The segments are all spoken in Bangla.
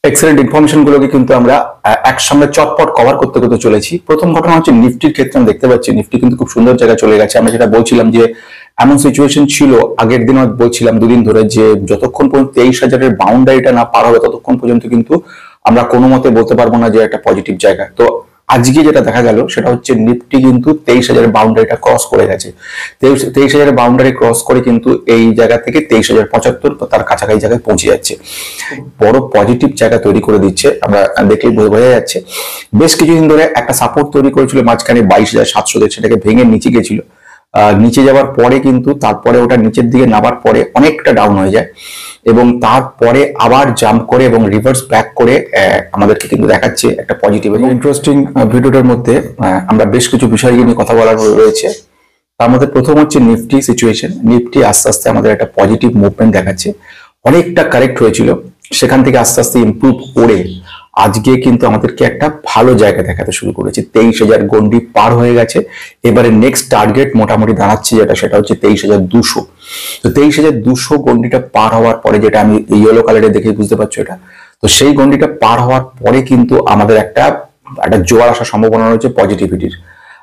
এক্সেলেন্ট ইনফরমেশন গুলোকে কিন্তু আমরা একসঙ্গে চটপট কভার করতে করতে চলেছি। প্রথম ঘটনা হচ্ছে নিফটির ক্ষেত্রে আমরা দেখতে পাচ্ছি নিফটি কিন্তু খুব সুন্দর জায়গায় চলে গেছে। আমরা যেটা বলছিলাম যে এমন সিচুয়েশন ছিল আগের দিন বলছিলাম দুদিন ধরে যে যতক্ষণ পর্যন্ত 23,000-এর বাউন্ডারিটা না পার হবে ততক্ষণ পর্যন্ত কিন্তু আমরা কোনো মতে বলতে পারবো না যে একটা পজিটিভ জায়গা। তো আজকে যেটা দেখা গেল সেটা হচ্ছে নিফটি কিন্তু 23,000-এর বাউন্ডারিটা ক্রস করে গেছে। 23,000-এর বাউন্ডারি ক্রস করে কিন্তু এই জায়গা থেকে 23,075 তার কাছাকাছি জায়গায় পৌঁছে যাচ্ছে, বড় পজিটিভ জায়গা তৈরি করে দিচ্ছে। আমরা দেখলেই বোঝা যাচ্ছে বেশ কিছুদিন ধরে একটা সাপোর্ট তৈরি করেছিল মাঝখানে 22,700, সেটাকে ভেঙে নিচে গেছিল। নিচে যাওয়ার পরে কিন্তু তারপরে ওটা নিচের দিকে নামার পরে অনেকটা ডাউন হয়ে যায় এবং তারপরে আবার জাম্প করে এবং রিভার্স ব্যাক করে আমাদেরকে কিন্তু দেখাচ্ছে একটা পজিটিভ এবং ইন্টারেস্টিং ভিডিওটার মধ্যে আমরা বেশ কিছু বিষয় নিয়ে কথা বলার রয়েছে। তার মধ্যে প্রথম হচ্ছে নিফটি সিচুয়েশন। নিফটি আস্তে আস্তে আমাদের একটা পজিটিভ মুভমেন্ট দেখাচ্ছে, অনেকটা কারেক্ট হয়েছিল, সেখান থেকে আস্তে আস্তে ইমপ্রুভ করে আজকে কিন্তু আমাদেরকে একটা ভালো জায়গা দেখাতে শুরু করেছে। 23,000 গন্ডি পার হয়ে গেছে। এবারে নেক্সট টার্গেট মোটামুটি দাঁড়াচ্ছে সেটা হচ্ছে 23,200। তো 23,200 গন্ডিটা পার হওয়ার পরে, যেটা আমি ইয়েলো কালারে দেখে বুঝতে পারছো এটা, তো সেই গন্ডিটা পার হওয়ার পরে কিন্তু আমাদের একটা জোয়ার আসার সম্ভাবনা রয়েছে পজিটিভিটির।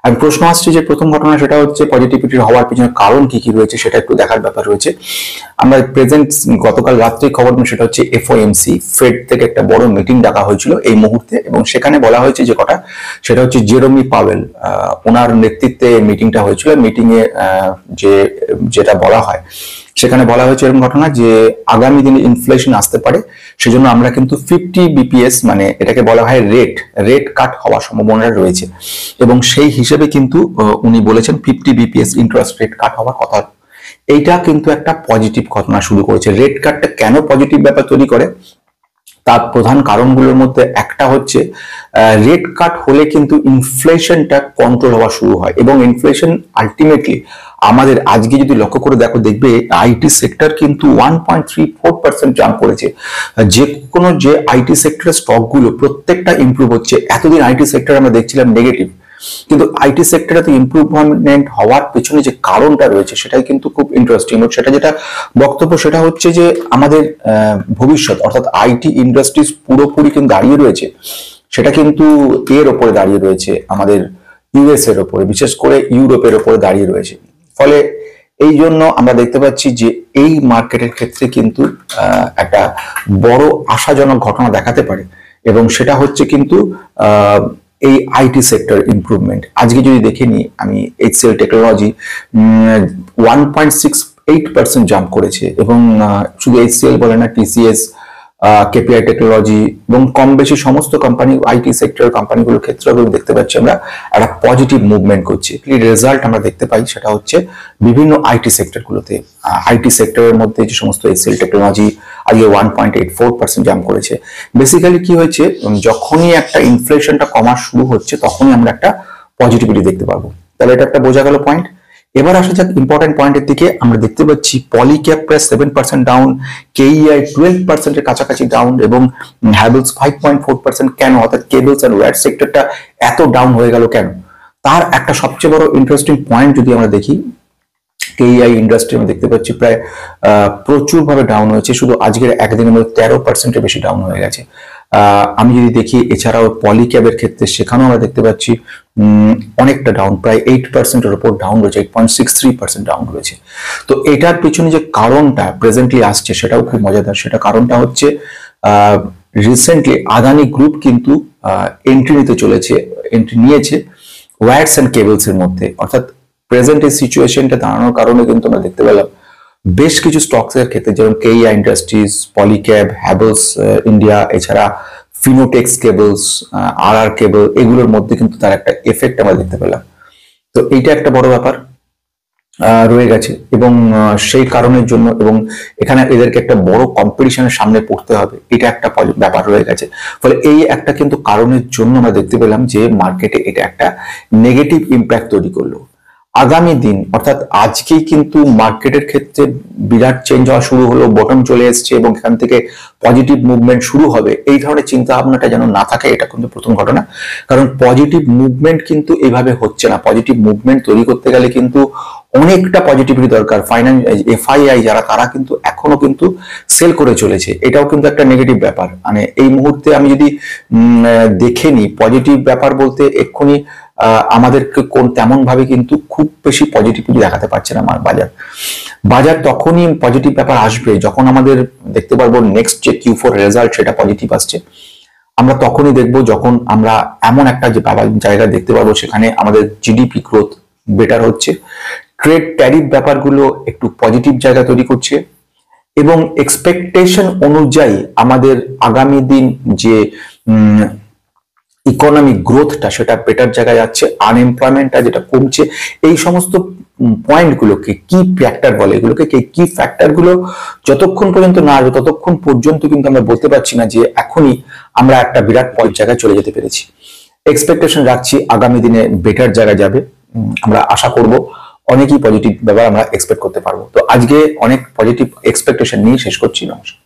আমি প্রশ্ন আসছে যে প্রথম ঘটনা সেটা হচ্ছে পজিটিভিটির হওয়ার পিছনে কারণ কি কি রয়েছে সেটা একটু দেখার ব্যাপার রয়েছে। আমরা প্রেজেন্ট গতকাল রাত্রে খবর নিই, সেটা হচ্ছে এফওএমসি ফেড থেকে একটা বড় মিটিং ডাকা হয়েছিল এই মুহূর্তে এবং সেখানে বলা হয়েছে যে কথা সেটা হচ্ছে জেরোমি পাওয়েল ওনার নেতৃত্বে মিটিংটা হয়েছিল। মিটিং এ যেটা বলা হয় সেখানে বলা হয়েছে এরকম ঘটনা যে আগামী দিনে ইনফ্লেশন আসতে পারে, সেজন্য আমরা কিন্তু 50 বিপিএস মানে এটাকে বলা হয় রেট কাট হওয়ার সম্ভাবনা রয়েছে এবং সেই হিসেবে কিন্তু উনি বলেছেন 50 বিপিএস ইন্টারেস্ট রেট কাট হওয়ার কথা। এইটা কিন্তু একটা পজিটিভ ঘটনা শুরু করেছে। রেট কাটটা কেন পজিটিভ ব্যাপার তৈরি করে তার প্রধান কারণগুলোর মধ্যে একটা হচ্ছে রেট কাট হলে কিন্তু ইনফ্লেশনটা কন্ট্রোল হওয়া শুরু হয় এবং ইনফ্লেশন আলটিমেটলি আমাদের আজকে যদি লক্ষ্য করে দেখবে আইটি সেক্টর কিন্তু 1.34% জাম্প করেছে। যে আইটি সেক্টরের স্টকগুলো প্রত্যেকটা ইমপ্রুভ হচ্ছে। এতদিন আইটি সেক্টর আমরা দেখছিলাম নেগেটিভ, কিন্তু আইটি সেক্টরে তো ইমপ্রুভমেন্ট হওয়ার পেছনে যে কারণটা রয়েছে সেটাই কিন্তু খুব ইন্টারেস্টিং। সেটা যেটা বক্তব্য সেটা হচ্ছে যে আমাদের ভবিষ্যৎ অর্থাৎ আইটি ইন্ডাস্ট্রিজ পুরোপুরি কিন্তু দাঁড়িয়ে রয়েছে, সেটা কিন্তু এর ওপরে দাঁড়িয়ে রয়েছে আমাদের ইউএস এর ওপরে, বিশেষ করে ইউরোপের ওপরে দাঁড়িয়ে রয়েছে। ফলে এই জন্য আমরা দেখতে পাচ্ছি যে এই মার্কেটের ক্ষেত্রে কিন্তু একটা বড় আশাজনক ঘটনা দেখাতে পারে এবং সেটা হচ্ছে কিন্তু এই আইটি সেক্টর ইমপ্রুভমেন্ট। আজকে যদি দেখে নিই আমি এইচসিএল টেকনোলজি 1.68% জাম্প করেছে এবং শুধু এইচসিএল বলে না, টিসিএস, কেপিআই টেকনোলজি এবং কম বেশি সমস্ত কোম্পানি আইটি সেক্টর কোম্পানিগুলোর ক্ষেত্রে দেখতে পাচ্ছি আমরা একটা পজিটিভ মুভমেন্ট করছি। রেজাল্ট আমরা দেখতে পাই সেটা হচ্ছে বিভিন্ন আইটি সেক্টরগুলোতে। আইটি সেক্টরের মধ্যে যে সমস্ত এইচসিএল টেকনোলজি আজকে 1.84% জাম্প করেছে। বেসিক্যালি কি হয়েছে, যখনই একটা ইনফ্লেশনটা কমা শুরু হচ্ছে তখনই আমরা একটা পজিটিভিটি দেখতে পাবো। তাহলে এটা একটা বোঝা গেল পয়েন্ট। এবার আসা যাক ইম্পর্টেন্ট পয়েন্টের দিকে। আমরা দেখতে পাচ্ছি পলিক্যাপ প্রায় 7% ডাউন, কেইআই 12% এর কাছাকাছি ডাউন এবং হ্যাভেলস 5.4%। কেন, অর্থাৎ কেবলস এন্ড ওয়্যার সেক্টরটা এত ডাউন হয়ে গেল কেন? তার একটা সবচেয়ে বড় ইন্টারেস্টিং পয়েন্ট যদি আমরা দেখি, কেইআই ইন্ডাস্ট্রি আমরা দেখতে পাচ্ছি প্রায় প্রচুর ভাবে ডাউন হয়েছে। শুধু আজকের একদিনের মধ্যে 13% বেশি ডাউন হয়ে গেছে। আমি যদি দেখি এছাড়াও পলিক্যাবের ক্ষেত্রে সেখানেও আমরা দেখতে পাচ্ছি অনেকটা ডাউন, প্রায় 8%-এর উপর ডাউন রয়েছে, 8.63% ডাউন রয়েছে। তো এটার পিছনে যে কারণটা প্রেজেন্টলি আসছে সেটাও খুব মজাদার। সেটা কারণটা হচ্ছে রিসেন্টলি আদানি গ্রুপ কিন্তু এন্ট্রি নিয়েছে ওয়্যারস অ্যান্ড কেবলস এর মধ্যে। অর্থাৎ প্রেজেন্ট এই সিচুয়েশনটা দাঁড়ানোর কারণে কিন্তু আমরা দেখতে পেলাম বেশ কিছু স্টকস এর ক্ষেত্রে, যেমন KEI industries, Polycab, Havells India, এছাড়া ফিনোটেক্স কেবলস, আর কেবল, এগুলোর মধ্যে কিন্তু তার একটা এফেক্ট আমরা দেখতে পেলাম। তো এইটা একটা বড় ব্যাপার রয়ে গেছে এবং সেই কারণের জন্য এবং এখানে এদেরকে একটা বড় কম্পিটিশনের সামনে পড়তে হবে, এটা একটা ব্যাপার রয়ে গেছে। ফলে এই একটা কিন্তু কারণের জন্য আমরা দেখতে পেলাম যে মার্কেটে এটা একটা নেগেটিভ ইম্প্যাক্ট তৈরি করলো। আগামী দিন অর্থাৎ আজকেই কিন্তু মার্কেটের ক্ষেত্রে বিরাট চেঞ্জ হওয়া শুরু হলো, বটম চলে এসছে এবং এখান থেকে পজিটিভ মুভমেন্ট শুরু হবে, এই ধরনের চিন্তা ভাবনাটা যেন না থাকে, এটা কিন্তু প্রথম ঘটনা। কারণ পজিটিভ মুভমেন্ট কিন্তু এইভাবে হচ্ছে না। পজিটিভ মুভমেন্ট তৈরি করতে গেলে কিন্তু অনেকটা পজিটিভিটি দরকার। ফাইন্যান্স এফআইআই যারা, তারা কিন্তু এখনো কিন্তু সেল করে চলেছে, এটাও কিন্তু একটা নেগেটিভ ব্যাপার। মানে এই মুহূর্তে আমি যদি দেখে নিই, পজিটিভ ব্যাপার বলতে এক্ষুনি আমাদেরকে তেমন ভাবে কিন্তু খুব বেশি পজিটিভিটি দেখাতে পারছে না আমার বাজার তখনই পজিটিভ ব্যাপার আসবে যখন আমাদের দেখতে পারবো নেক্সট যে Q4 রেজাল্ট সেটা পজিটিভ আসছে। আমরা তখনই দেখবো যখন আমরা এমন একটা যে জায়গা দেখতে পারবো সেখানে আমাদের জিডিপি গ্রোথ বেটার হচ্ছে, ট্রেড ট্যারিফ ব্যাপারগুলো একটু পজিটিভ জায়গা তৈরি করছে, এবং এক্সপেকটেশন অনুযায়ী আমাদের আগামী দিন যে ইকোনমিক গ্রোথটা সেটা বেটার জায়গায় যাচ্ছে, আনএমপ্লয়মেন্টটা যেটা কমছে, এই সমস্ত পয়েন্টগুলোকে কি ফ্যাক্টর বলে, এগুলোকে কি ফ্যাক্টরগুলো যতক্ষণ পর্যন্ত না আসবে ততক্ষণ পর্যন্ত কিন্তু আমরা বলতে পারছি না যে এখনই আমরা একটা বিরাট জায়গায় চলে যেতে পেরেছি। এক্সপেকটেশন রাখছি আগামী দিনে বেটার জায়গায় যাবে, আমরা আশা করব অনেকই পজিটিভ ব্যাপার আমরা এক্সপেক্ট করতে পারবো। তো আজকে অনেক পজিটিভ এক্সপেকটেশন নিয়ে শেষ করছি। নমস্কার।